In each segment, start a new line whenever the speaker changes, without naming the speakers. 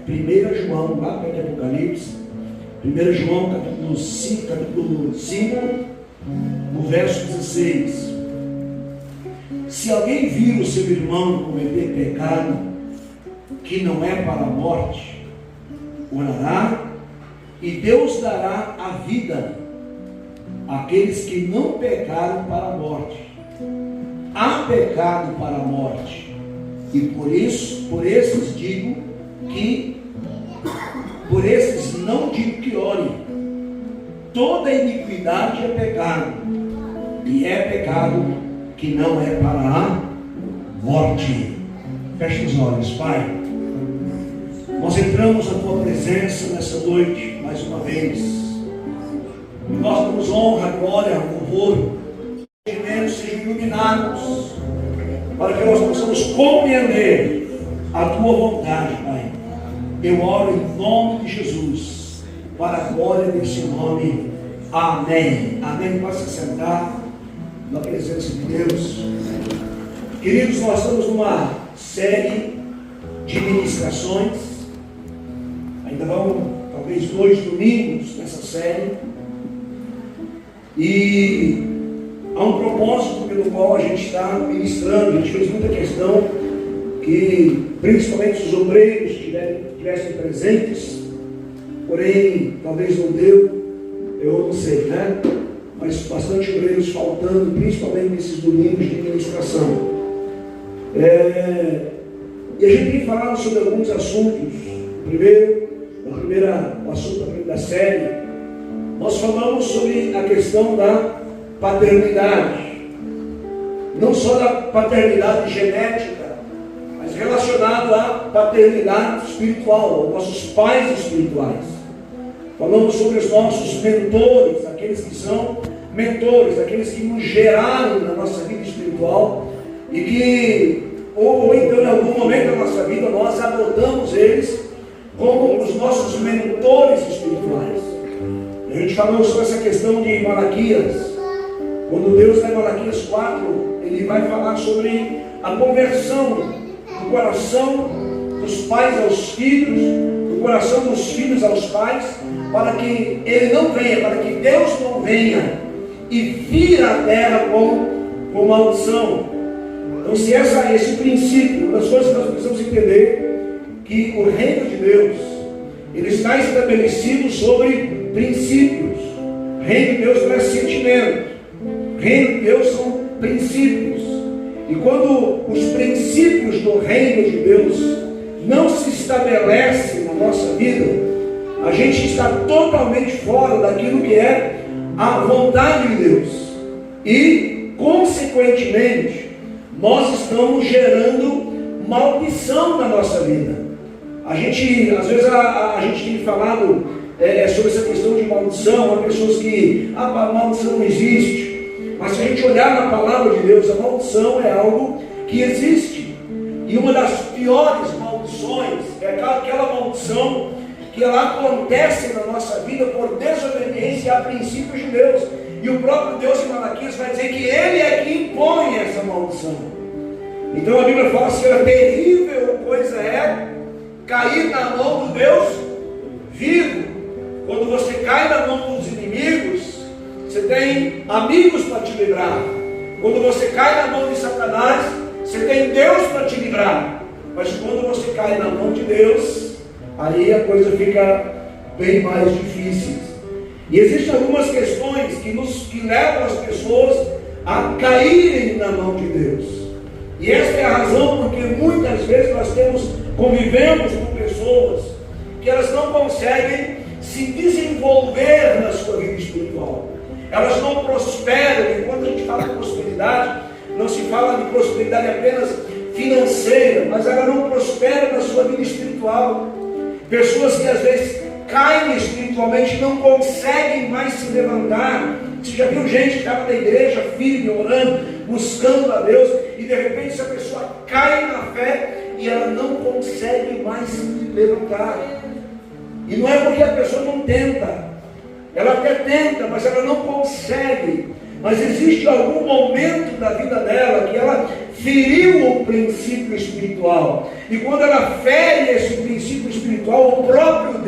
1 João, lá para o Apocalipse, 1 João capítulo 5, no verso 16. Se alguém vir o seu irmão cometer pecado que não é para a morte, orará e Deus dará a vida àqueles que não pecaram para a morte. Há pecado para a morte, e por esses não digo que orem. Toda iniquidade é pecado, e é pecado que não é para a morte. Feche os olhos, Pai. Nós entramos na Tua presença nessa noite, mais uma vez, e nós damos honra, glória, louvor, sejam iluminados, para que nós possamos compreender a Tua vontade, Pai. Eu oro em nome de Jesus, para a glória desse nome. Amém. Amém. Possa sentar na presença de Deus. Queridos, nós estamos numa série de ministrações. Ainda vão, talvez, 2 domingos nessa série. E há um propósito pelo qual a gente está ministrando. A gente fez muita questão que, principalmente, os obreiros estivessem presentes. Porém, talvez não deu, eu não sei, né? Mas bastante obreiros faltando, principalmente nesses domingos de ministração. E a gente tem falado sobre alguns assuntos. O assunto da série, nós falamos sobre a questão da paternidade. Não só da paternidade genética, mas relacionado à paternidade espiritual, aos nossos pais espirituais. Falamos sobre os nossos mentores, aqueles que são mentores, aqueles que nos geraram na nossa vida espiritual e que, ou então em algum momento da nossa vida, nós adotamos eles como os nossos mentores espirituais. A gente falou sobre essa questão de Malaquias. Quando Deus, em Malaquias 4, Ele vai falar sobre a conversão do coração dos pais aos filhos, do coração dos filhos aos pais, para que Ele não venha, para que Deus não venha e vira a terra com maldição. Então, se esse princípio, uma das coisas que nós precisamos entender, que o reino de Deus, ele está estabelecido sobre princípios. O reino de Deus não é sentimento. O reino de Deus são princípios. E quando os princípios do reino de Deus não se estabelecem na nossa vida, a gente está totalmente fora daquilo que é a vontade de Deus. E, consequentemente, nós estamos gerando maldição na nossa vida. Às vezes a gente tem falado sobre essa questão de maldição. Há pessoas que a maldição não existe. Mas se a gente olhar na palavra de Deus, a maldição é algo que existe. E uma das piores maldições é aquela maldição que ela acontece na nossa vida por desobediência a princípios de Deus. E o próprio Deus em Malaquias vai dizer que Ele é que impõe essa maldição. Então a Bíblia fala assim: a terrível coisa é cair na mão do Deus vivo. Quando você cai na mão dos inimigos, você tem amigos para te livrar. Quando você cai na mão de Satanás, você tem Deus para te livrar. Mas quando você cai na mão de Deus, aí a coisa fica bem mais difícil. E existem algumas questões que levam as pessoas a caírem na mão de Deus. E essa é a razão porque muitas vezes nós convivemos com pessoas que elas não conseguem se desenvolver na sua vida espiritual. Elas não prosperam. E quando a gente fala de prosperidade, não se fala de prosperidade apenas financeira, mas ela não prospera na sua vida espiritual. Pessoas que às vezes caem espiritualmente, não conseguem mais se levantar. Você já viu gente que estava na igreja firme, orando, buscando a Deus, e de repente essa pessoa cai na fé e ela não consegue mais se levantar. E não é porque a pessoa não tenta, ela até tenta, mas ela não consegue. Mas existe algum momento da vida dela que ela feriu o princípio espiritual. E quando ela fere esse princípio espiritual,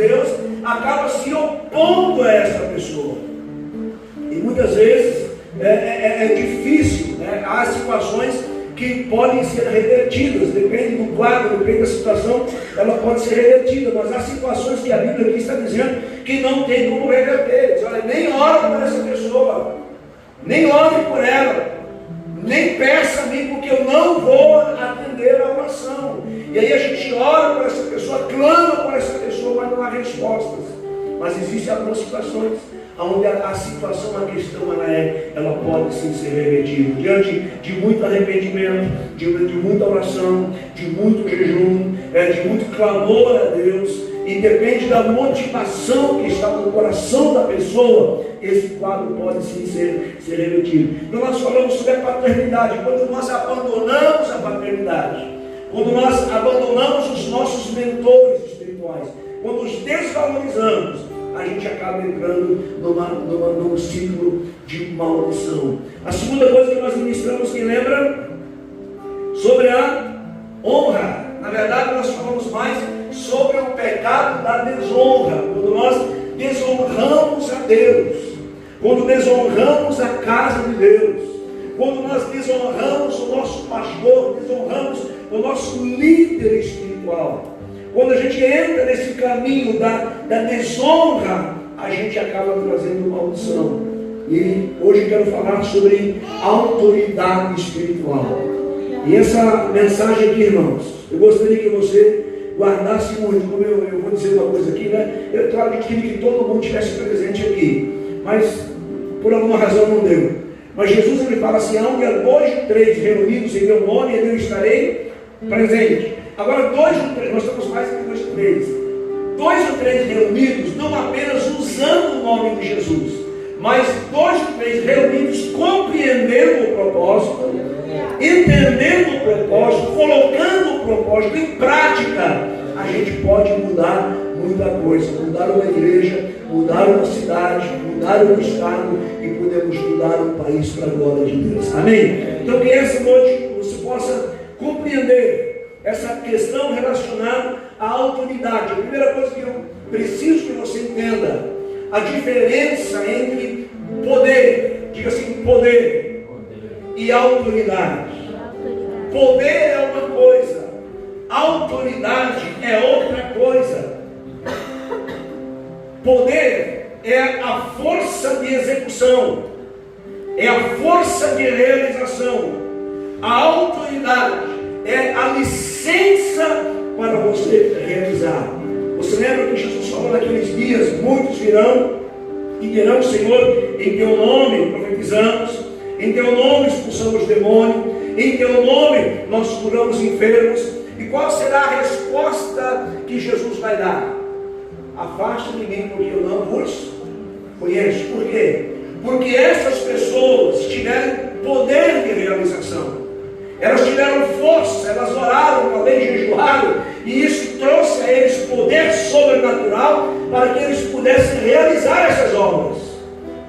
Deus acaba se opondo a essa pessoa. E muitas vezes é difícil, né? Há situações que podem ser revertidas, depende do quadro, depende da situação, ela pode ser revertida, mas há situações que a Bíblia aqui está dizendo que não tem como reverter. Diz, olha, nem ore por essa pessoa, nem ore por ela, nem peça a mim, porque eu não vou atender a oração. E aí a gente ora por essa pessoa, clama por essa pessoa, mas não há respostas. Mas existem algumas situações onde a situação, a questão, ela pode sim ser revertida. Diante de muito arrependimento, de muita oração, de muito jejum, de muito clamor a Deus, e depende da motivação que está no coração da pessoa, esse quadro pode sim ser revertido. Então nós falamos sobre a paternidade. Quando nós abandonamos a paternidade, quando nós abandonamos os nossos mentores espirituais, quando os desvalorizamos, a gente acaba entrando num ciclo de maldição. A segunda coisa que nós ministramos, quem lembra? Sobre a honra. Na verdade, nós falamos mais sobre o pecado da desonra. Quando nós desonramos a Deus, quando desonramos a casa de Deus, quando nós desonramos o nosso pastor, desonramos o nosso líder espiritual. Quando a gente entra nesse caminho da desonra, a gente acaba trazendo maldição. E hoje eu quero falar sobre autoridade espiritual. E essa mensagem aqui, irmãos, eu gostaria que você guardasse muito. Como eu vou dizer uma coisa aqui, né? Eu queria que todo mundo estivesse presente aqui, mas por alguma razão não deu. Mas Jesus, ele fala assim: onde há 2 ou 3 reunidos em meu nome, eu estarei presente. Agora, 2 ou 3, nós estamos mais que 2 ou 3. 2 ou 3 reunidos, não apenas usando o nome de Jesus, mas 2 ou 3 reunidos compreendendo o propósito, entendendo o propósito, colocando o propósito em prática, a gente pode mudar muita coisa, mudar uma igreja, mudar uma cidade, mudar um estado, e podemos mudar um país para a glória de Deus. Amém? Então que essa noite você possa compreender essa questão relacionada à autoridade. A primeira coisa que eu preciso que você entenda, a diferença entre poder, diga assim, poder e autoridade. Poder é uma coisa, autoridade é outra coisa. Poder é a força de execução, é a força de realização. A autoridade é a licença para você realizar. Você lembra que Jesus falou naqueles dias: muitos virão e dirão: Senhor, em teu nome profetizamos, em teu nome expulsamos demônio, em teu nome nós curamos enfermos. E qual será a resposta que Jesus vai dar? Afaste de mim, porque eu não vos conheço. Por quê? Porque essas pessoas tiveram poder de realização. Elas tiveram força, elas oraram, também jejuaram, e isso trouxe a eles poder sobrenatural para que eles pudessem realizar essas obras.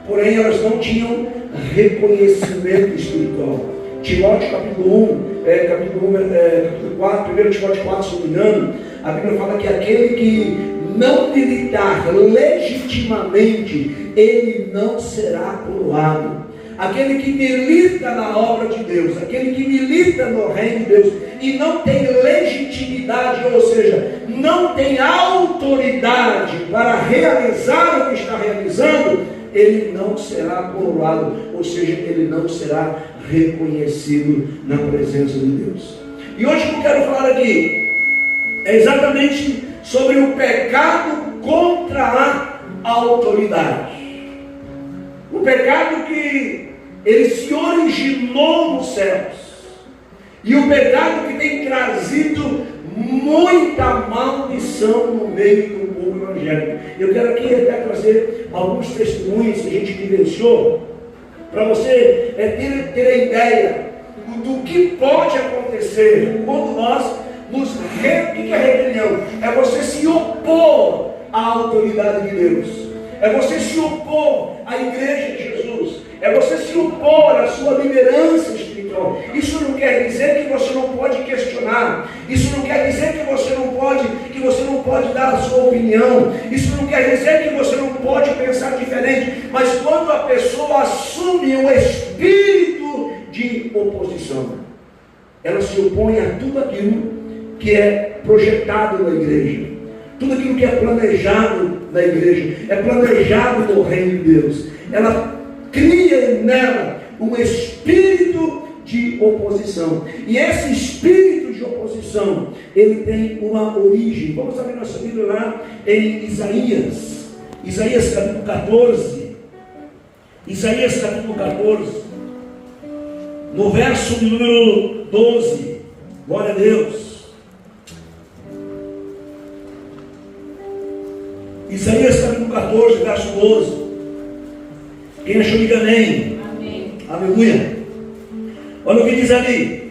Porém, elas não tinham reconhecimento espiritual. Timóteo capítulo 4, 1 Timóteo 4, se não me engano, a Bíblia fala que aquele que não militar legitimamente, ele não será coroado. Aquele que milita na obra de Deus, aquele que milita no reino de Deus e não tem legitimidade, ou seja, não tem autoridade para realizar o que está realizando, ele não será coroado, ou seja, ele não será reconhecido na presença de Deus. E hoje o que eu quero falar aqui é exatamente sobre o pecado contra a autoridade. O pecado que ele se originou nos céus, e o pecado que tem trazido muita maldição no meio do povo evangélico. Eu quero aqui até trazer alguns testemunhos que a gente vivenciou, para você ter a ideia do que pode acontecer quando nós nos... O que é rebelião? É você se opor à autoridade de Deus, é você se opor à igreja de Jesus, é você se opor à sua liderança espiritual. espiritual. Isso não quer dizer que você não pode questionar. Isso não quer dizer que você não pode dar a sua opinião. Isso não quer dizer que você não pode pensar diferente. Mas quando a pessoa assume o espírito de oposição, ela se opõe a tudo aquilo que é projetado na igreja, tudo aquilo que é planejado na igreja, é planejado no reino de Deus. Ela cria nela um espírito de oposição. E esse espírito de oposição, ele tem uma origem. Vamos abrir nossa Bíblia lá em Isaías. Isaías capítulo 14. Isaías capítulo 14. No verso número 12. Glória a Deus. Isaías capítulo 14, verso 12. Quem achou, diga amém.
Amém.
Aleluia. Olha o que diz ali: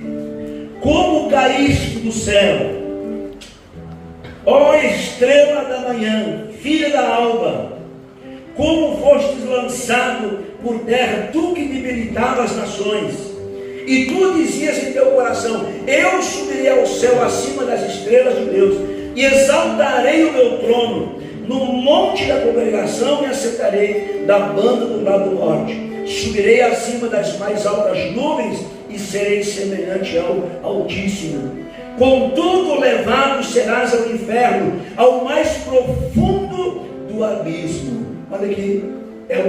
como caíste do céu, ó estrela da manhã, filha da alva, como fostes lançado por terra, tu que debilitava as nações, e tu dizias em teu coração: eu subirei ao céu acima das estrelas de Deus, e exaltarei o meu trono no monte da congregação, e assentarei da banda do lado norte. Subirei acima das mais altas nuvens, e serei semelhante ao Altíssimo. Contudo, levado serás ao inferno, ao mais profundo do abismo. Olha aqui, é a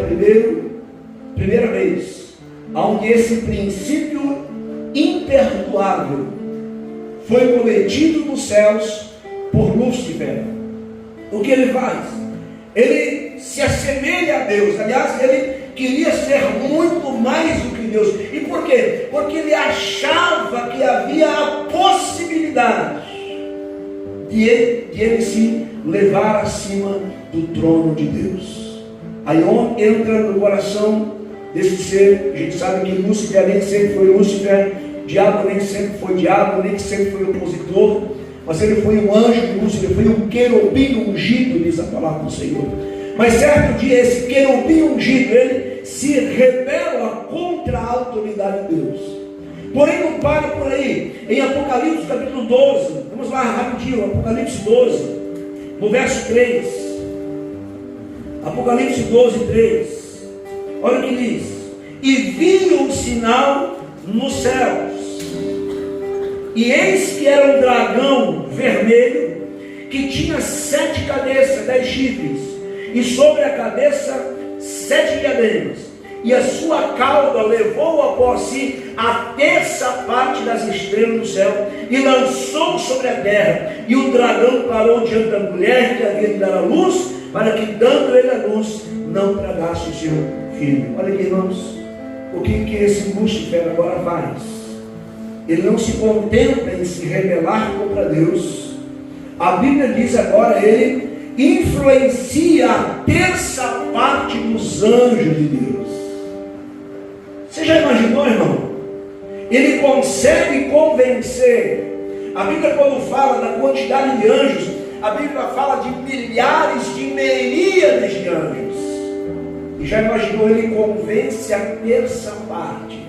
primeira vez onde esse princípio imperdoável foi cometido nos céus por Lúcifer. O que ele faz? Ele se assemelha a Deus. Aliás, ele queria ser muito mais do que Deus. E por quê? Porque ele achava que havia a possibilidade de ele se levar acima do trono de Deus. Aí entra no coração desse ser. A gente sabe que Lúcifer nem sempre foi Lúcifer, diabo nem sempre foi diabo, nem sempre foi opositor, mas ele foi um anjo de luz, ele foi um querubim ungido, diz a palavra do Senhor. Mas certo dia, esse querubim ungido, ele se rebela contra a autoridade de Deus. Porém, não para por aí. Em Apocalipse capítulo 12, vamos lá rapidinho, Apocalipse 12, no verso 3. Apocalipse 12, 3. Olha o que diz: e vi um sinal nos céus, e eis que era um dragão vermelho, que tinha 7 cabeças, 10 chifres, e sobre a cabeça 7 diademas, e a sua cauda levou após si a terça parte das estrelas do céu, e lançou sobre a terra. E o dragão parou diante da mulher que havia de dar a luz, para que, dando ele a luz, não tragasse o seu filho. Olha aqui, irmãos, o que esse Lúcifer agora faz? Ele não se contenta em se rebelar contra Deus. A Bíblia diz agora, ele influencia a terça parte dos anjos de Deus. Você já imaginou, irmão? Ele consegue convencer. A Bíblia, quando fala da quantidade de anjos, a Bíblia fala de milhares, de miríades de anjos. E já imaginou? Ele convence a terça parte.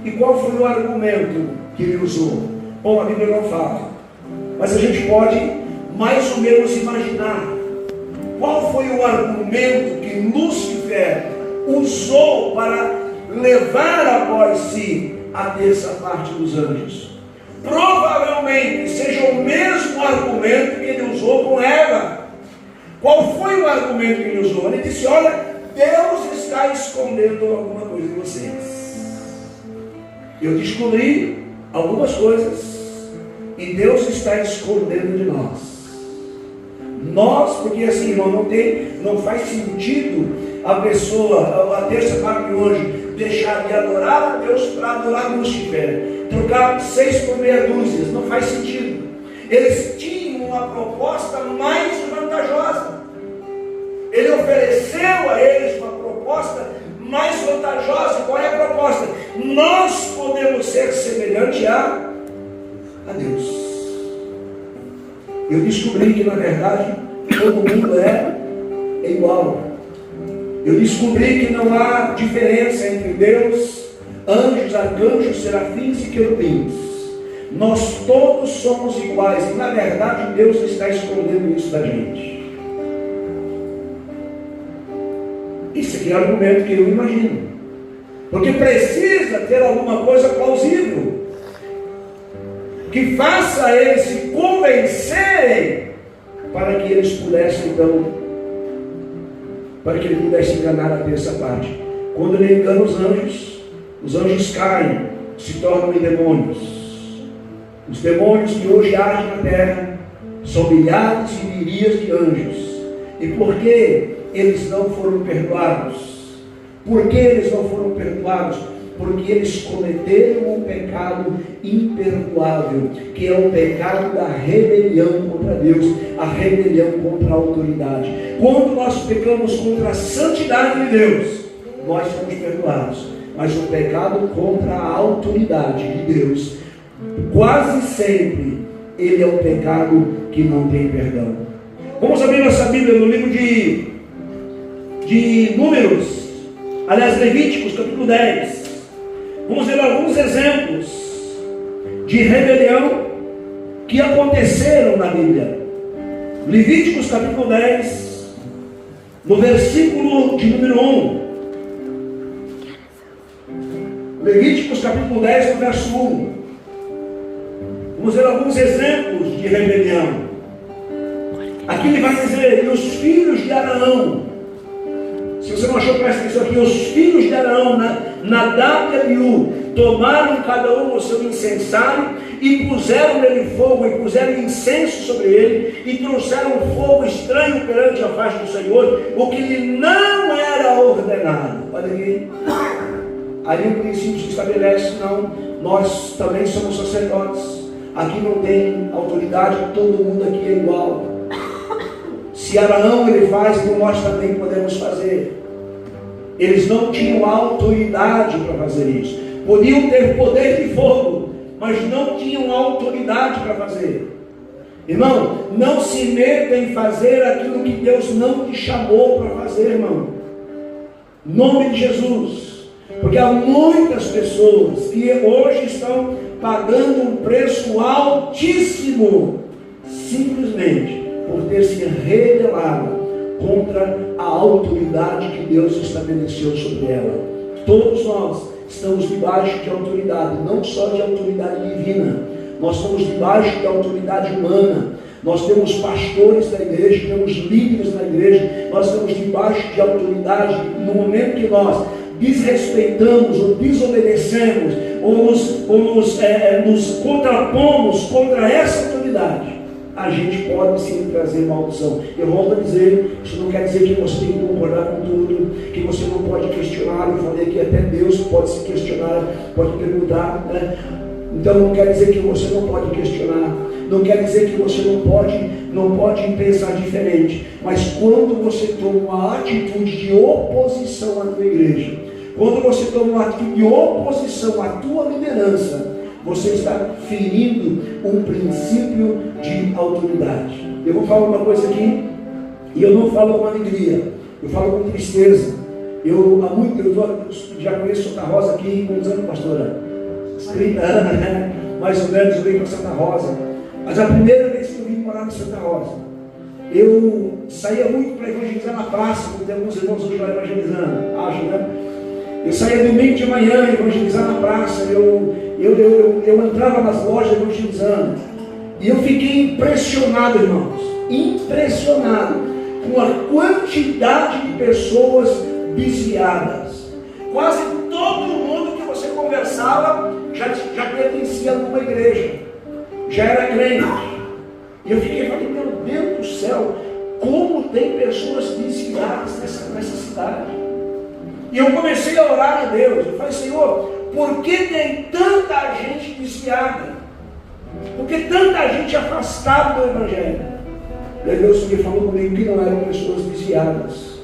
E qual foi o argumento que ele usou? Bom, a Bíblia não fala, mas a gente pode mais ou menos imaginar. Qual foi o argumento que Lúcifer usou para levar após si a terça parte dos anjos? Provavelmente seja o mesmo argumento que ele usou com Eva. Qual foi o argumento que ele usou? Ele disse: olha, Deus está escondendo alguma coisa de vocês. Eu descobri algumas coisas e Deus está escondendo de nós, porque assim, irmão, não faz sentido a pessoa, a terça parte do anjo, deixar de adorar a Deus para adorar Lúcifer, trocar 6 por meia dúzia, não faz sentido. Eles tinham uma proposta mais vantajosa. Ele ofereceu a eles uma proposta mais vantajosa. Qual é a proposta? Nós podemos ser semelhantes a Deus. Eu descobri que na verdade todo mundo é igual. Eu descobri que não há diferença entre Deus, anjos, arcanjos, serafins e querubins. Nós todos somos iguais, e na verdade Deus está escondendo isso da gente. Isso aqui é um argumento que eu imagino, porque precisa ter alguma coisa plausível que faça eles se convencerem para que eles pudessem então, para que ele pudesse enganar a terça parte. Quando ele engana os anjos caem, se tornam em demônios. Os demônios que hoje agem na terra são milhares e milhares de anjos. E por que eles não foram perdoados? Por que eles não foram perdoados? Porque eles cometeram um pecado imperdoável, que é o pecado da rebelião contra Deus, a rebelião contra a autoridade. Quando nós pecamos contra a santidade de Deus, nós somos perdoados. Mas o pecado contra a autoridade de Deus, quase sempre, ele é um pecado que não tem perdão. Vamos abrir nossa Bíblia no livro de Números, aliás, Levíticos, capítulo 10. Vamos ver alguns exemplos de rebelião que aconteceram na Bíblia. Levíticos, capítulo 10, no versículo de número 1. Levíticos, capítulo 10, no verso 1. Vamos ver alguns exemplos de rebelião. Aqui ele vai dizer: e os filhos de Arão. Se você não achou, presta atenção aqui. Os filhos de Arão, Nadab e Abiú, tomaram cada um o seu incensário e puseram nele fogo, e puseram incenso sobre ele, e trouxeram um fogo estranho perante a face do Senhor, o que lhe não era ordenado. Olha aqui. Ali o princípio se estabelece: não, nós também somos sacerdotes. Aqui não tem autoridade, todo mundo aqui é igual. Se Arão ele faz, então nós também podemos fazer. Eles não tinham autoridade para fazer isso. Podiam ter poder de fogo, mas não tinham autoridade para fazer. Irmão, não se meta em fazer aquilo que Deus não te chamou para fazer, irmão. Em nome de Jesus. Porque há muitas pessoas que hoje estão pagando um preço altíssimo, simplesmente por ter se rebelado contra a autoridade que Deus estabeleceu sobre ela. Todos nós estamos debaixo de autoridade, não só de autoridade divina. Nós estamos debaixo de autoridade humana. Nós temos pastores da igreja, temos líderes na igreja. Nós estamos debaixo de autoridade. No momento que nós desrespeitamos ou desobedecemos ou nos contrapomos contra essa autoridade, a gente pode sim trazer maldição. Eu volto a dizer, isso não quer dizer que você tem que concordar com tudo, que você não pode questionar. Eu falei que até Deus pode se questionar, pode perguntar, né? Então não quer dizer que você não pode questionar, não quer dizer que você não pode pensar diferente. Mas quando você toma uma atitude de oposição à tua igreja, quando você toma uma atitude de oposição à tua liderança, você está ferindo um princípio de autoridade. Eu vou falar uma coisa aqui, e eu não falo com alegria, eu falo com tristeza. Eu já conheço Santa Rosa aqui, quantos anos, pastora? 30 anos, né? Mais ou menos, eu venho para Santa Rosa. Mas a primeira vez que eu vim morar em Santa Rosa, eu saía muito para evangelizar na praça, como tem alguns irmãos hoje lá evangelizando, acho, né? Eu saía domingo de manhã evangelizar na praça, eu entrava nas lojas evangelizando, e eu fiquei impressionado, irmãos, impressionado com a quantidade de pessoas desviadas. Quase todo mundo que você conversava já pertencia a alguma igreja, já era crente. E eu falei, meu Deus do céu, como tem pessoas desviadas nessa cidade. E eu comecei a orar a Deus. Eu falei, Senhor, por que tem tanta gente desviada? Por que tanta gente afastada do Evangelho? E aí Deus falou comigo que não eram pessoas desviadas,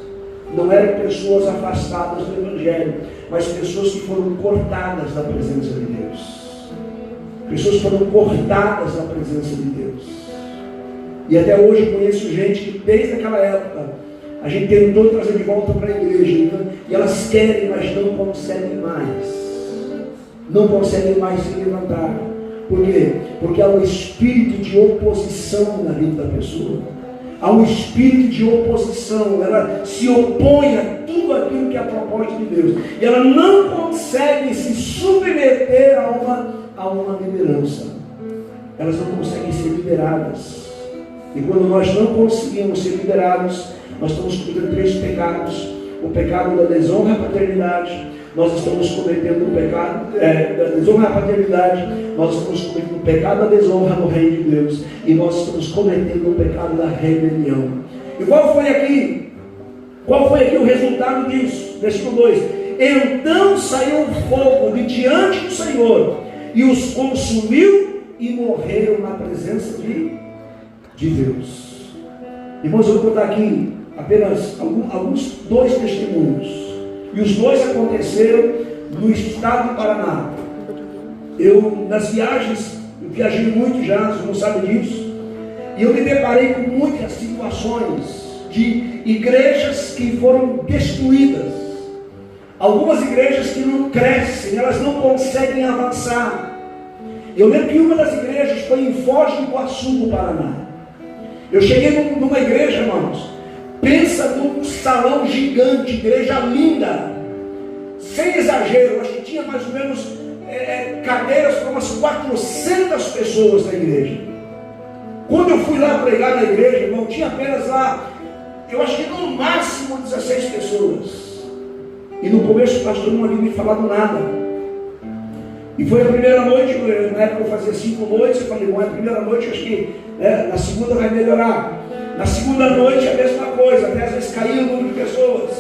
não eram pessoas afastadas do Evangelho, mas pessoas que foram cortadas da presença de Deus. Pessoas que foram cortadas da presença de Deus. E até hoje eu conheço gente que desde aquela época a gente tentou trazer de volta para a igreja, né? E elas querem, mas não conseguem mais. não conseguem mais se levantar. Por quê? Porque há um espírito de oposição na vida da pessoa. Há um espírito de oposição. Ela se opõe a tudo aquilo que é a proposta de Deus. E ela não consegue se submeter a uma liderança. Elas não conseguem ser lideradas. E quando nós não conseguimos ser liderados, nós estamos cometendo 3 pecados. O pecado da desonra à paternidade. Nós estamos cometendo o pecado da desonra à paternidade. Nós estamos cometendo o pecado da desonra no reino de Deus. E nós estamos cometendo o pecado da rebelião. E qual foi aqui o resultado disso? Versículo 2. Então saiu um fogo de diante do Senhor e os consumiu e morreram na presença de Deus. Irmãos, eu vou contar aqui apenas alguns 2 testemunhos. E os 2 aconteceram no estado do Paraná. Nas viagens, eu viajei muito já, você não sabe disso. E eu me deparei com muitas situações de igrejas que foram destruídas. Algumas igrejas que não crescem, elas não conseguem avançar. Eu lembro que uma das igrejas foi em Foz do Iguaçu, no Paraná. Eu cheguei numa igreja, irmãos. Pensa num salão gigante, igreja linda, sem exagero, acho que tinha mais ou menos cadeiras para umas 400 pessoas na igreja. Quando eu fui lá pregar na igreja, irmão, tinha apenas lá, eu acho que no máximo 16 pessoas. E no começo o pastor não havia me falado nada. E foi a primeira noite, na época eu fazia 5 noites, eu falei, bom, é a primeira noite, acho que na segunda vai melhorar. Na segunda noite a mesma coisa, até às vezes caía o número de pessoas.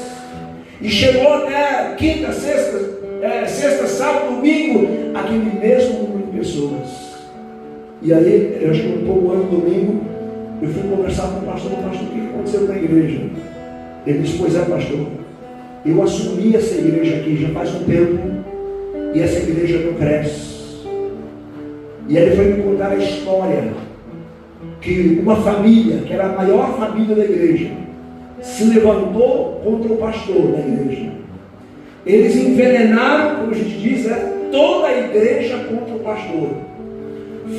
E chegou até quinta, sexta, sábado, domingo, aquele mesmo número de pessoas. E aí, eu acho que um pouco antes do domingo, eu fui conversar com o pastor, o que aconteceu na igreja? Ele disse, pois é, pastor, eu assumi essa igreja aqui já faz um tempo, e essa igreja não cresce. E aí ele foi me contar a história, que uma família, que era a maior família da igreja, se levantou contra o pastor da igreja. Eles envenenaram, como a gente diz, toda a igreja contra o pastor.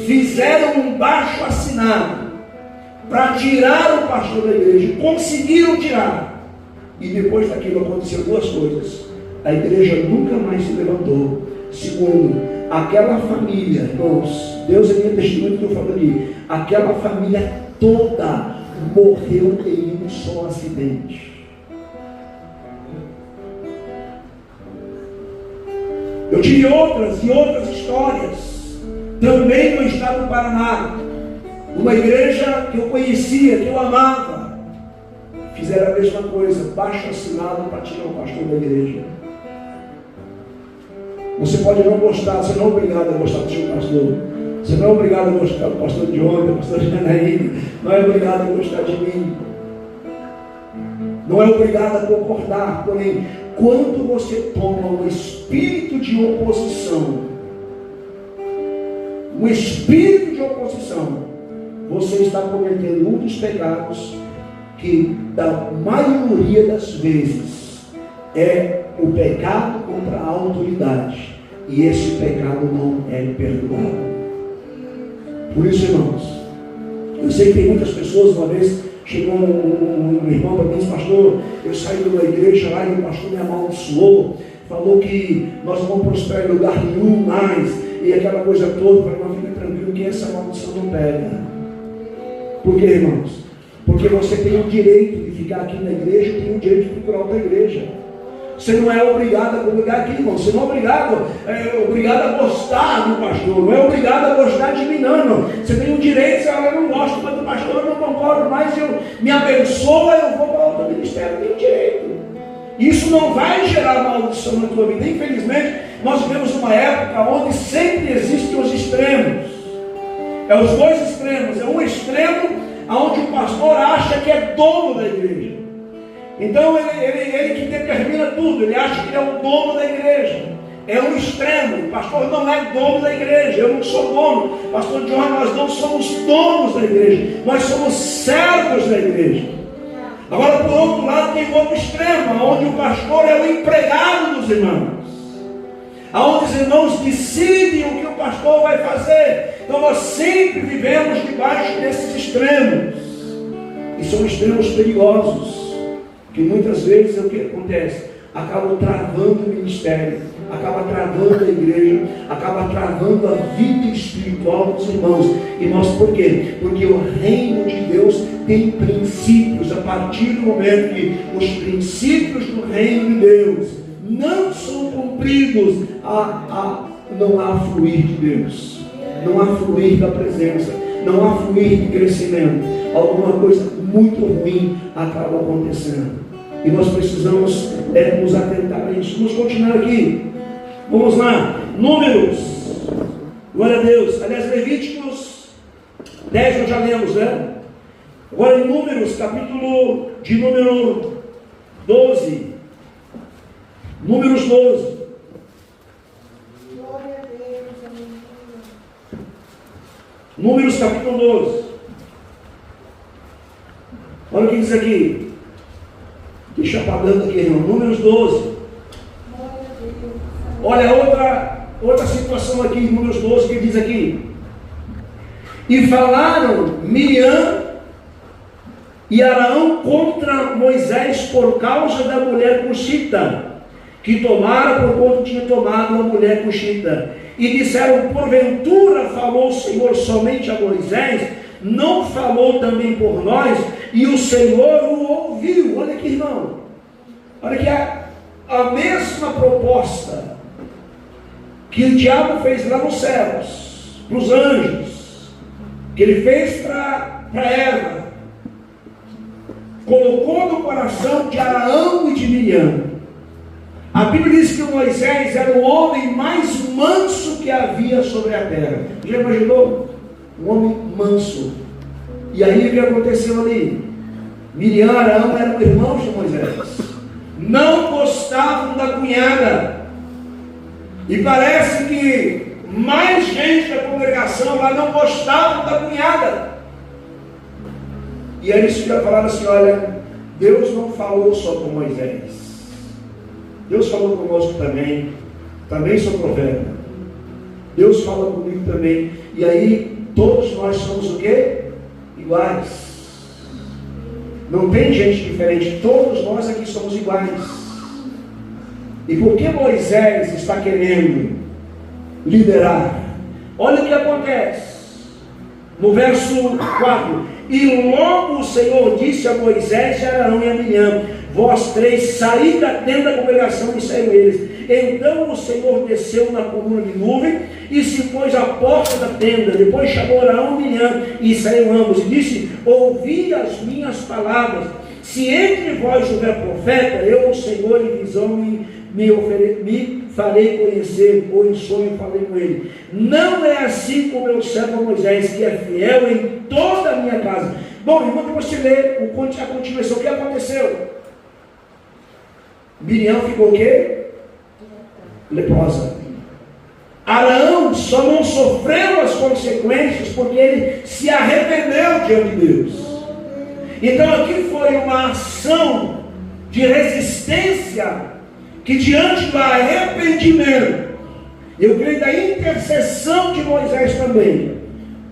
Fizeram um baixo assinado para tirar o pastor da igreja. Conseguiram tirar. E depois daquilo aconteceram 2 coisas. A igreja nunca mais se levantou. Segundo, aquela família, irmãos, Deus é minha testemunha que eu falo aqui, aquela família toda morreu em um só acidente. Eu tive outras e outras histórias, também no estado do Paraná, uma igreja que eu conhecia, que eu amava, fizeram a mesma coisa, baixo assinado para tirar o pastor da igreja. Você pode não gostar, você não é obrigado a gostar do seu pastor. Você não é obrigado a gostar do pastor John, do pastor Janaína. Não é obrigado a gostar de mim. Não é obrigado a concordar. Porém, quando você toma um espírito de oposição, você está cometendo um dos pecados que, da maioria das vezes, é o pecado contra a autoridade. E esse pecado não é perdoado. Por isso, irmãos, eu sei que tem muitas pessoas. Uma vez chegou um irmão para mim e disse, pastor, eu saí de uma igreja lá e o pastor me amaldiçoou, falou que nós não vamos prosperar em lugar nenhum mais, e aquela coisa toda. Eu falei, mas fica tranquilo que essa maldição não pega. Por quê, irmãos? Porque você tem o direito de ficar aqui na igreja e tem o direito de procurar outra igreja. Você não é obrigado a congregar aqui, irmão. Você não é obrigado a gostar do pastor. Não é obrigado a gostar de mim, não, irmão. Você tem o direito de dizer, eu não gosto mais do pastor, eu não concordo mais, me abençoa, eu vou para outro ministério. Tem direito. Isso não vai gerar maldição na tua vida. Infelizmente, nós vivemos uma época onde sempre existem os extremos. É os 2 extremos. É um extremo onde o pastor acha que é dono da igreja. Então ele que determina tudo, ele acha que ele é o dono da igreja. É um extremo. O pastor não é dono da igreja, eu não sou dono. Pastor John, nós não somos donos da igreja, nós somos servos da igreja. Agora, por outro lado, tem o outro extremo, onde o pastor é o empregado dos irmãos. aonde os irmãos decidem o que o pastor vai fazer. Então nós sempre vivemos debaixo desses extremos, e são extremos perigosos, que muitas vezes é o que acontece, acabam travando o ministério, acaba travando a igreja, acaba travando a vida espiritual dos irmãos. E nós, por quê? Porque o reino de Deus tem princípios. A partir do momento que os princípios do reino de Deus não são cumpridos, não há fluir de Deus, não há fluir da presença, não há fluir de crescimento. Alguma coisa muito ruim acaba acontecendo, e nós precisamos nos atentar a isso. Vamos continuar aqui. Vamos lá, Números, glória a Deus. Aliás, Levíticos 10 nós já lemos, né? Agora em Números, capítulo de número 12. Números 12. Números capítulo 12. Olha o que diz aqui. Deixa apagando aqui, irmão. Números 12. Olha outra situação aqui, Números 12, que diz aqui: e falaram Miriam e Arão contra Moisés por causa da mulher cuxita, que tomara por quanto tinha tomado uma mulher cuxita. E disseram: porventura falou o Senhor somente a Moisés, não falou também por nós? E o Senhor o ouviu. Olha aqui, irmão, olha aqui a mesma proposta que o diabo fez lá nos céus, para os anjos, que ele fez para Eva, colocou no coração de Arão e de Miriam. A Bíblia diz que Moisés era o homem mais manso que havia sobre a terra. Já imaginou? Um homem manso. E aí o que aconteceu ali? Miriam e Arão eram irmãos de Moisés, não gostavam da cunhada. E parece que mais gente da congregação lá não gostava da cunhada. E aí eles falaram assim: olha, Deus não falou só com Moisés, Deus falou conosco também. Também sou profeta, Deus fala comigo também. E aí todos nós somos o quê? Iguais. Não tem gente diferente, todos nós aqui somos iguais. E por que Moisés está querendo liderar? Olha o que acontece no verso 4: e logo o Senhor disse a Moisés, a Arão e a Miriam: vós três saí da tenda da congregação, e saíram eles. Então o Senhor desceu na coluna de nuvem e se pôs à porta da tenda. Depois chamou Arão e Miriam, e saíram ambos, e disse: ouvi as minhas palavras. Se entre vós houver profeta, eu, o Senhor, em visão me farei conhecer, ou em sonho falei com ele. Não é assim com meu servo Moisés, que é fiel em toda a minha casa. Bom, enquanto você lê a continuação, o que aconteceu? Miriam ficou o quê? Leprosa. Arão só não sofreu as consequências porque ele se arrependeu diante de Deus. Então aqui foi uma ação de resistência, que diante do arrependimento, eu creio da intercessão de Moisés também,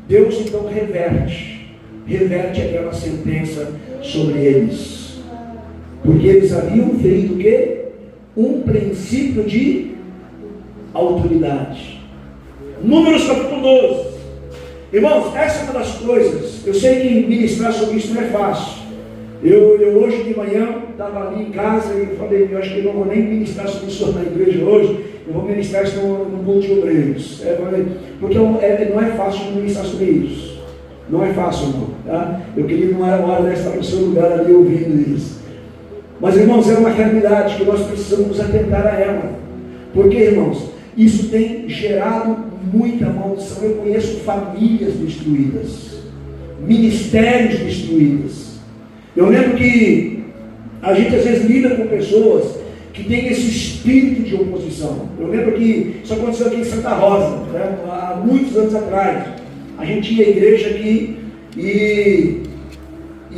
Deus então reverte aquela sentença sobre eles, porque eles haviam feito o quê? Um princípio de autoridade. Números capítulo 12. Irmãos, essa é uma das coisas, eu sei que ministrar sobre isso não é fácil. Eu hoje de manhã estava ali em casa e falei: eu acho que eu não vou nem ministrar sobre isso na igreja hoje, eu vou ministrar isso no culto de obreiros. Porque não é fácil ministrar sobre isso. Não é fácil, irmão. Tá? Eu queria que uma hora estar no seu lugar ali ouvindo isso. Mas, irmãos, é uma realidade que nós precisamos nos atentar a ela. Porque, irmãos, isso tem gerado muita maldição. Eu conheço famílias destruídas, ministérios destruídos. Eu lembro que a gente às vezes lida com pessoas que têm esse espírito de oposição. Eu lembro que isso aconteceu aqui em Santa Rosa, né? Há muitos anos atrás. A gente tinha igreja aqui e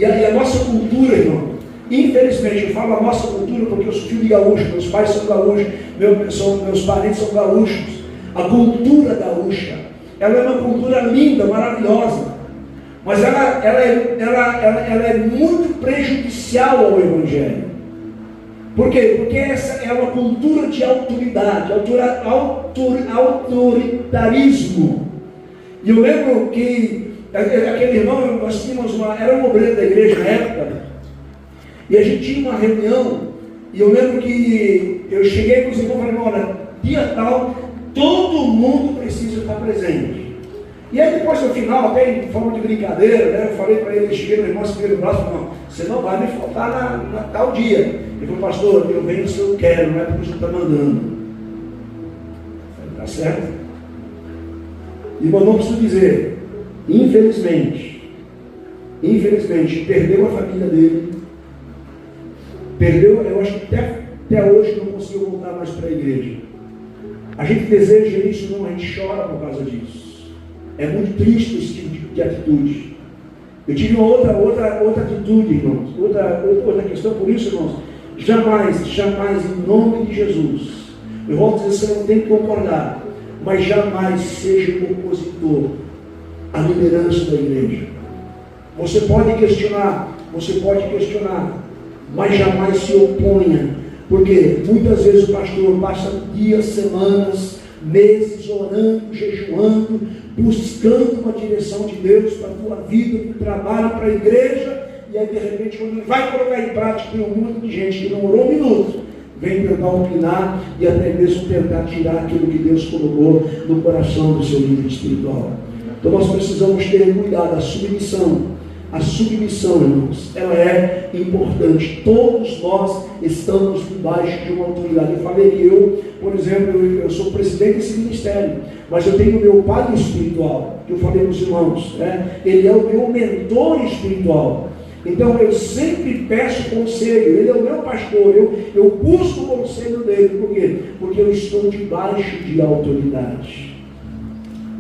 a nossa cultura, irmão, Infelizmente, eu falo a nossa cultura porque eu sou filho de gaúcho, meus pais são gaúchos, meus parentes são gaúchos. A cultura gaúcha, ela é uma cultura linda, maravilhosa, mas ela é muito prejudicial ao Evangelho. Por quê? Porque essa é uma cultura de autoridade, autoritarismo. E eu lembro que aquele irmão, nós tínhamos era um obreiro da igreja na época, e a gente tinha uma reunião, e eu lembro que eu cheguei para os irmãos e falei, olha, dia tal, todo mundo precisa estar presente. E aí depois no final, até em forma de brincadeira, né, eu falei para ele, cheguei no irmão, segurei no braço, falei, não, você não vai me faltar na tal dia. Ele falou, pastor, eu venho se eu quero, não é porque o senhor está mandando. Eu falei, tá certo? E eu não preciso dizer, infelizmente, perdeu a família dele, eu acho que até hoje não conseguiu voltar mais para a igreja. A gente deseja isso, não, a gente chora por causa disso. É muito triste esse tipo de atitude. Eu tive uma outra atitude, irmãos, outra questão, por isso, irmãos, jamais, em nome de Jesus, eu volto a dizer, você não tem que concordar, mas jamais seja um opositor à liderança da igreja. Você pode questionar, mas jamais se oponha, porque muitas vezes o pastor passa dias, semanas, meses orando, jejuando, buscando uma direção de Deus para a tua vida, para o trabalho, para a igreja, e aí de repente quando ele vai colocar em prática, tem um monte de gente que não orou um minuto, vem tentar opinar e até mesmo tentar tirar aquilo que Deus colocou no coração do seu líder espiritual. Então nós precisamos ter cuidado, a submissão, irmãos, ela é importante. Todos nós estamos debaixo de uma autoridade. Eu falei que eu, por exemplo, eu sou presidente desse ministério, mas eu tenho o meu pai espiritual, que eu falei para os irmãos, né? Ele é o meu mentor espiritual. Então eu sempre peço conselho, ele é o meu pastor, eu busco o conselho dele. Por quê? Porque eu estou debaixo de autoridade.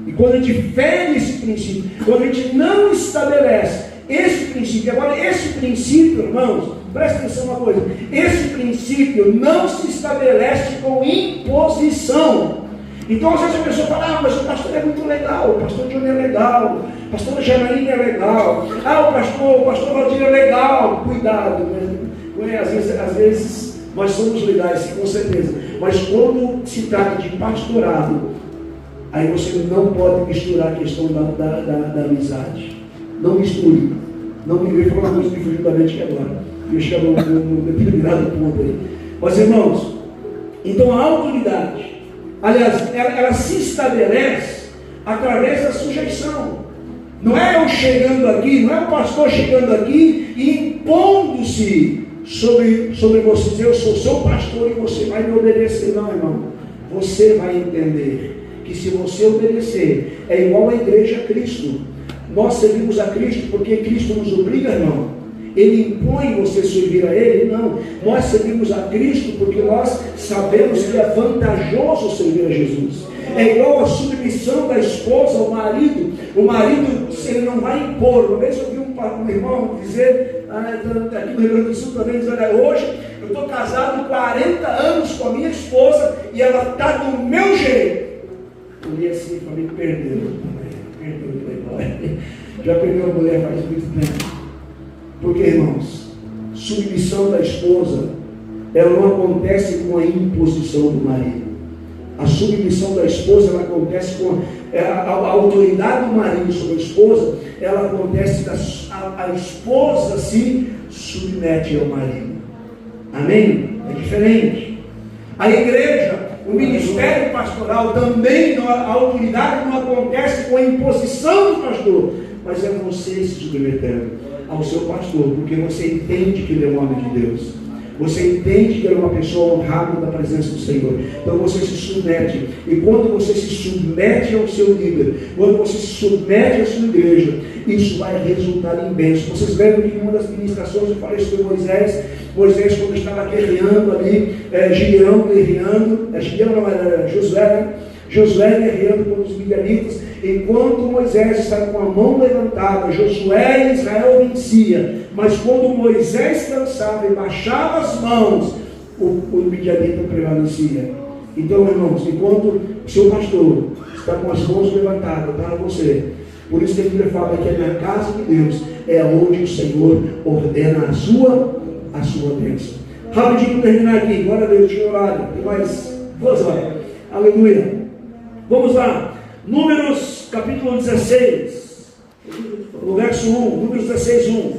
E quando a gente fere esse princípio, quando a gente não estabelece esse princípio, agora esse princípio, irmãos, presta atenção uma coisa, esse princípio não se estabelece com imposição. Então às vezes a pessoa fala, mas o pastor é muito legal, o pastor Johnny é legal, a pastora Janaína é legal, o pastor Valdir é legal. Cuidado, né? Às vezes nós somos legais, com certeza, mas quando se trata de pastorado, aí você não pode misturar a questão da amizade. Não misture. Não me veio falar uma coisa que fugiu da mente agora. Deixa eu determinado ponto aí. Mas irmãos, então a autoridade, aliás, ela se estabelece através da sujeição. Não é eu chegando aqui, não é o pastor chegando aqui e impondo-se sobre você, dizer eu sou seu pastor e você vai me obedecer. Não, irmão. Você vai entender que se você obedecer, é igual a igreja a Cristo. Nós servimos a Cristo porque Cristo nos obriga, irmão. Ele impõe você servir a Ele? Não. Nós servimos a Cristo porque nós sabemos que é vantajoso servir a Jesus. É igual a submissão da esposa ao marido. O marido, ele não vai impor. Uma vez eu vi um irmão dizer, aqui no Rio Grande do Sul também, diz, olha, hoje eu estou casado 40 anos com a minha esposa e ela está do meu jeito. Eu li assim e falei, perdeu. Já perdeu a mulher faz muito tempo. Porque, irmãos, submissão da esposa, ela não acontece com a imposição do marido. A submissão da esposa, ela acontece com a autoridade do marido sobre a esposa, ela acontece a esposa se submete ao marido. Amém? É diferente. A igreja, o ministério pastoral também, a autoridade não acontece com a imposição do pastor, mas é você se submetendo ao seu pastor, porque você entende que ele é um homem de Deus. Você entende que ele é uma pessoa honrada da presença do Senhor. Então você se submete. E quando você se submete ao seu líder, quando você se submete à sua igreja, isso vai resultar em bênção. Vocês lembram que em uma das ministrações eu falei sobre Moisés, quando estava guerreando ali, Gideão guerreando, Gideão não era Josué, né? Josué guerreando com os midianitas, enquanto Moisés estava com a mão levantada, Josué e Israel vencia, mas quando Moisés cansava e baixava as mãos, o midianita prevalecia. Então, irmãos, enquanto o seu pastor está com as mãos levantadas para você, por isso que a Bíblia fala que é na casa de Deus, é onde o Senhor ordena a sua bênção. Rapidinho para terminar aqui, glória a Deus, tinha horário, tem mais 2 horas, aleluia. Vamos lá, Números capítulo 16, no verso 1, Números 16, 1.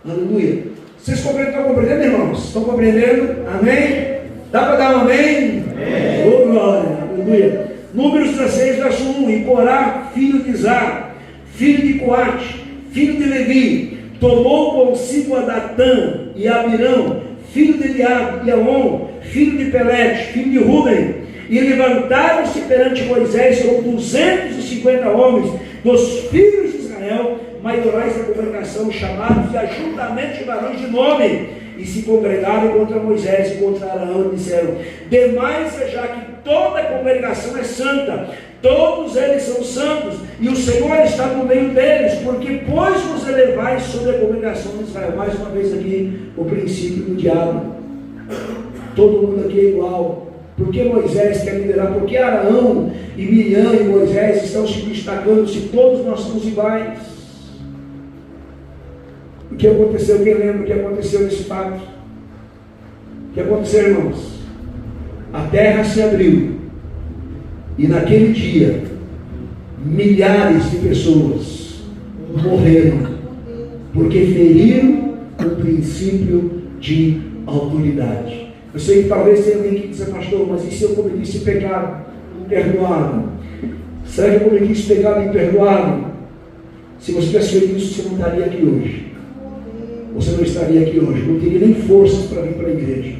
Aleluia. Vocês estão compreendendo, irmãos? Estão compreendendo? Amém? Dá para dar um amém? Amém. Oh, glória, aleluia. Números 16, verso 1. E Corá, filho de Izar, filho de Coate, filho de Levi, tomou consigo a Datã e a Abirão, filho de Eliabe, e Aon, filho de Pelete, filho de Ruben, e levantaram-se perante Moisés com 250 homens dos filhos de Israel, maiorais da congregação, chamados de ajuntamento de varões de nome, e se congregaram contra Moisés e contra Arão, e disseram: demais é já que toda a congregação é santa, todos eles são santos, e o Senhor está no meio deles, porque pois vos elevais sobre a congregação de Israel. Mais uma vez aqui, o princípio do diabo. Todo mundo aqui é igual. Porque Moisés quer liderar? Porque Arão e Miriam e Moisés estão se destacando, se todos nós somos iguais. O que aconteceu? Quem lembra o que aconteceu nesse fato? O que aconteceu, irmãos? A terra se abriu, e naquele dia milhares de pessoas morreram, porque feriram o princípio de autoridade. Eu sei que talvez tenha alguém que diz: pastor, mas e se eu cometesse pecado imperdoável? Será que eu cometi pecado imperdoável? Se você tivesse feito isso, você não estaria aqui hoje. Você não estaria aqui hoje, não teria nem forças para vir para a igreja.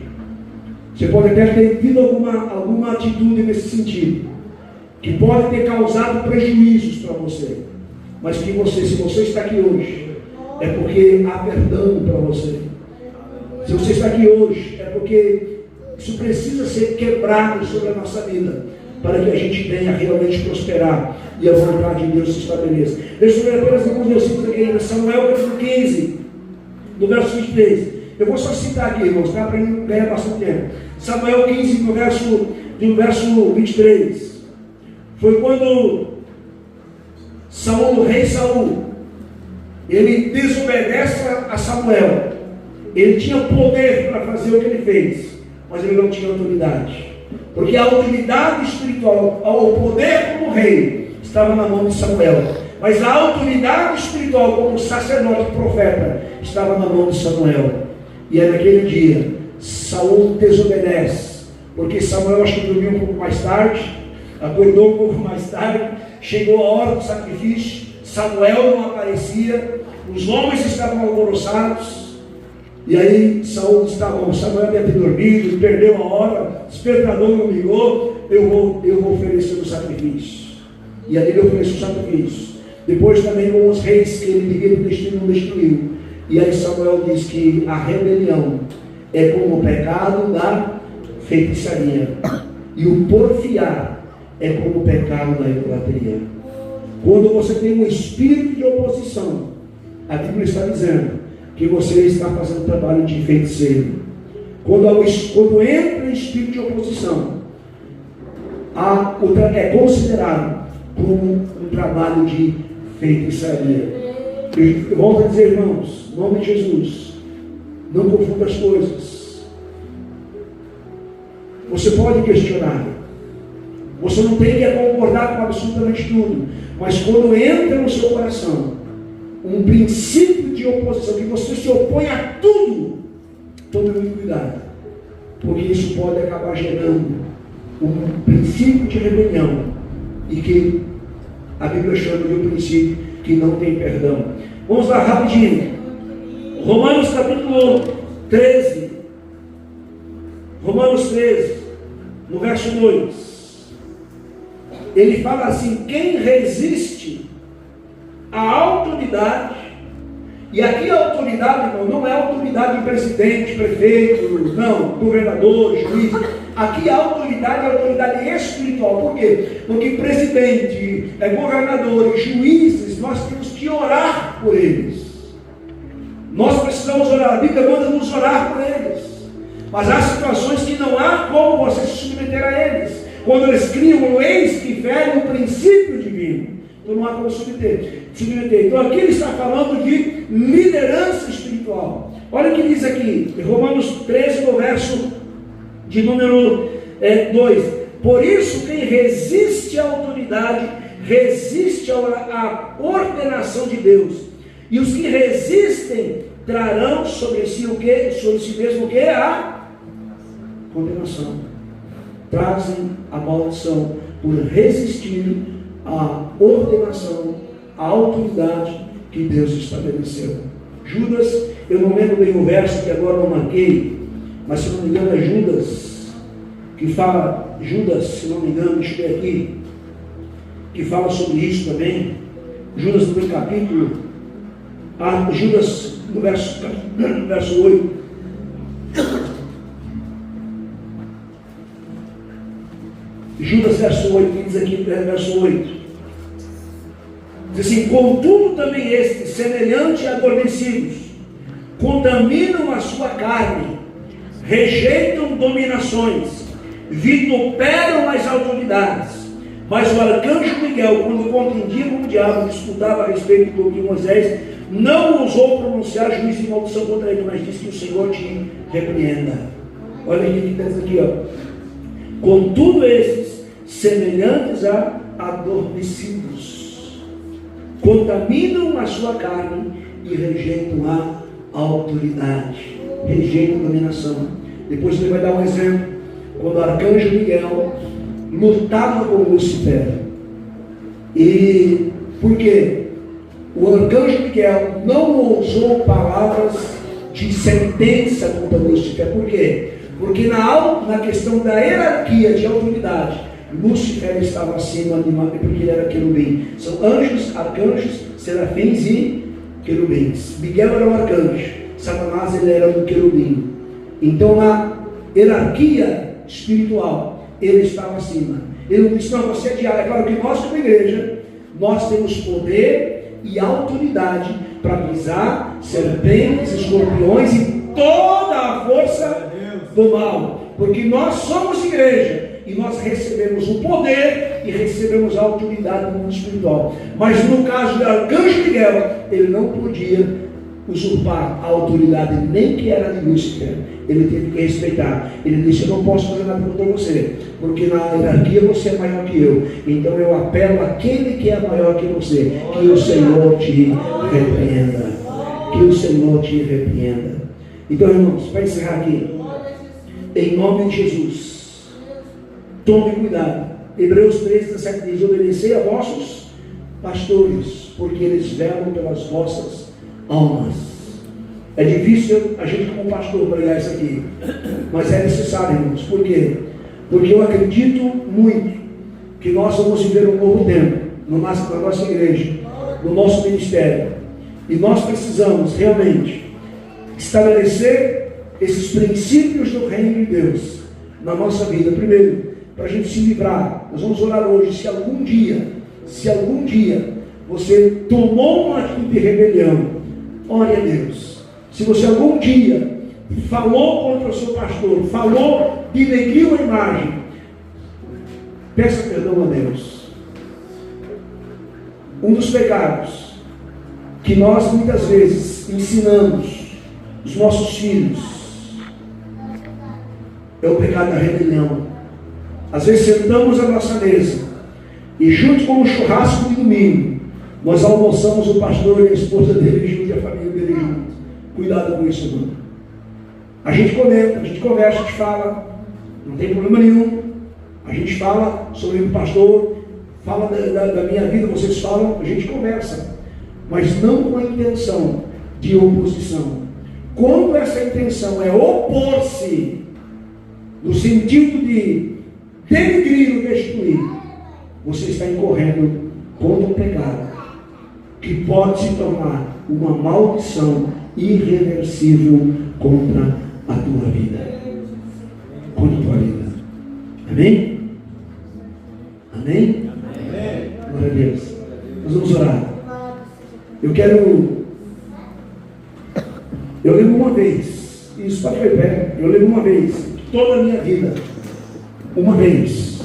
Você pode até ter tido alguma atitude nesse sentido, que pode ter causado prejuízos para você, mas que se você está aqui hoje, é porque há perdão para você. Se você está aqui hoje, é porque isso precisa ser quebrado sobre a nossa vida, para que a gente venha realmente prosperar e a vontade de Deus se estabeleça. Deixa eu ler apenas alguns versículos aqui, Samuel capítulo 15, no verso 23. Eu vou só citar aqui, irmãos, para não ganhar bastante tempo. Samuel 15, no verso 23. Foi quando o rei Saul, ele desobedece a Samuel. Ele tinha poder para fazer o que ele fez, mas ele não tinha autoridade. Porque a autoridade espiritual, o poder como rei, estava na mão de Samuel. Mas a autoridade espiritual como sacerdote e profeta estava na mão de Samuel. E é naquele dia, Saul desobedece, porque Samuel acho que dormiu um pouco mais tarde, acordou um pouco mais tarde, chegou a hora do sacrifício, Samuel não aparecia, os homens estavam alvoroçados. E aí Saul disse: tá bom, Samuel deve ter dormido, perdeu a hora, despertador não ligou, eu vou oferecer o sacrifício. E aí ele ofereceu o sacrifício. Depois também com os reis que ele liguei do destino não destruiu. E aí Samuel diz que a rebelião é como o pecado da feitiçaria, e o porfiar é como o pecado da idolatria. Quando você tem um espírito de oposição, a Bíblia está dizendo que você está fazendo trabalho de feiticeiro. Quando entra em espírito de oposição, é considerado como um trabalho de feitiçaria. Eu volto a dizer, irmãos, em nome de Jesus, não confunda as coisas. Você pode questionar, você não tem que concordar com absolutamente tudo, mas quando entra no seu coração um princípio de oposição, que você se opõe a tudo, tome muito cuidado, porque isso pode acabar gerando um princípio de rebelião, e que a Bíblia chama de um princípio que não tem perdão. Vamos lá rapidinho, Romanos capítulo 13, Romanos 13, no verso 2, ele fala assim: quem resiste à autoridade, e aqui a autoridade, irmão, não é autoridade de presidente, prefeito, não, governador, juiz, Aqui a autoridade é a autoridade espiritual. Por quê? Porque presidente, governadores, juízes, nós temos que orar por eles. Nós precisamos orar. A Bíblia manda nos orar por eles. Mas há situações que não há como você se submeter a eles. Quando eles criam leis que ferem o princípio divino, então não há como submeter. Então aqui ele está falando de liderança espiritual. Olha o que diz aqui, em Romanos 13, no verso de número 2. Por isso, quem resiste à autoridade, resiste à ordenação de Deus. E os que resistem trarão sobre si o quê? Sobre si mesmo o quê? A condenação. Trazem a maldição por resistir à ordenação, à autoridade que Deus estabeleceu. Judas, eu não lembro bem o verso que agora não marquei, mas se não me engano é Judas, que fala, Judas, se não me engano, deixa eu ver aqui, que fala sobre isso também. Judas no capítulo, Judas no verso 8. Judas verso 8, que diz aqui, verso 8. Diz assim: contudo também estes, semelhante a adormecidos, contaminam a sua carne, rejeitam dominações, vituperam as autoridades. Mas o arcanjo Miguel, quando contendia com o diabo, disputava a respeito do que Moisés, não ousou pronunciar juízo e maldição contra ele, mas disse que o Senhor te repreenda. Olha o que está aqui, ó. Contudo esses, semelhantes a adormecidos, contaminam a sua carne e rejeitam a autoridade, rejeitam a dominação. Depois ele vai dar um exemplo, quando o arcanjo Miguel lutava com Lúcifer. E por quê? O arcanjo Miguel não ousou palavras de sentença contra Lúcifer. Por quê? Porque na questão da hierarquia de autoridade, Lúcifer estava acima de porque ele era querubim. São anjos, arcanjos, serafins e querubins. Miguel era um arcanjo, Satanás ele era um querubim. Então na hierarquia espiritual, ele estava acima. Ele não disse: não, você é diário. É claro que nós, como igreja, nós temos poder e autoridade para pisar serpentes, escorpiões e toda a força do mal, porque nós somos igreja e nós recebemos o poder e recebemos a autoridade no mundo espiritual. Mas no caso do arcanjo Miguel, ele não podia usurpar a autoridade nem que era de Lúcifer. Ele teve que respeitar. Ele disse: eu não posso fazer nada contra você, porque na hierarquia você é maior que eu. Então eu apelo àquele que é maior que você. Que o Senhor te repreenda. Que o Senhor te repreenda. Então, irmãos, para encerrar aqui, em nome de Jesus, tome cuidado. Hebreus 13:17 diz: obedecei a vossos pastores, porque eles velam pelas vossas almas. É difícil a gente como pastor pregar isso aqui, mas é necessário, irmãos. Por quê? Porque eu acredito muito que nós vamos viver um novo tempo na nossa igreja, no nosso ministério, e nós precisamos realmente estabelecer esses princípios do reino de Deus na nossa vida. Primeiro, para a gente se livrar, nós vamos orar hoje. Se algum dia você tomou uma atitude de rebelião, ore a Deus. Se você algum dia falou contra o seu pastor, falou, denegriu a imagem, peça perdão a Deus. Um dos pecados que nós muitas vezes ensinamos os nossos filhos é o pecado da rebelião. Às vezes sentamos à nossa mesa e junto com o churrasco de domingo, nós almoçamos o pastor e a esposa dele junto e a família dele junto. Cuidado com isso, irmão. A gente comenta, a gente conversa, a gente fala, não tem problema nenhum. A gente fala sobre o pastor, fala da minha vida, vocês falam, a gente conversa, mas não com a intenção de oposição. Quando essa intenção é opor-se, no sentido de denegrir ou destruir, você está incorrendo contra um pecado que pode se tornar uma maldição irreversível contra a tua vida. Contra a tua vida. Amém? Amém? Glória a Deus. Nós vamos orar. Eu lembro uma vez, isso pode ficar pé, eu lembro uma vez, toda a minha vida, uma vez,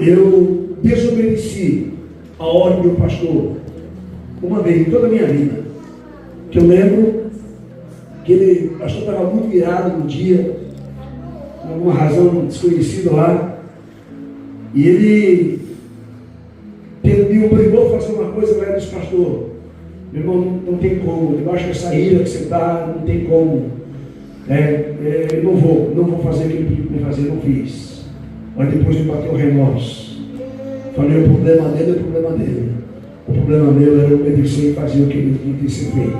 eu desobedeci a ordem do pastor, uma vez em toda a minha vida, que eu lembro que o pastor estava muito irado no dia, por alguma razão desconhecida lá, e ele me obrigou a fazer uma coisa. Eu disse: pastor, meu irmão, não tem como, debaixo dessa ira que você está, não tem como, eu não vou fazer o que ele pediu para fazer, não fiz. Mas depois me bateu o remorso. Falei: o problema dele é o problema dele. O problema meu era obedecer e fazer o que ele tinha que ser feito.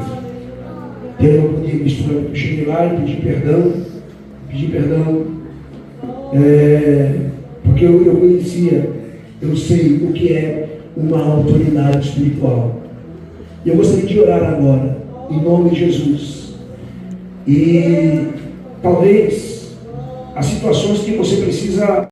Então eu não podia misturar. Eu cheguei lá e pedi perdão, porque eu conhecia, eu sei o que é uma autoridade espiritual. E eu gostaria de orar agora, em nome de Jesus. E talvez as situações que você precisa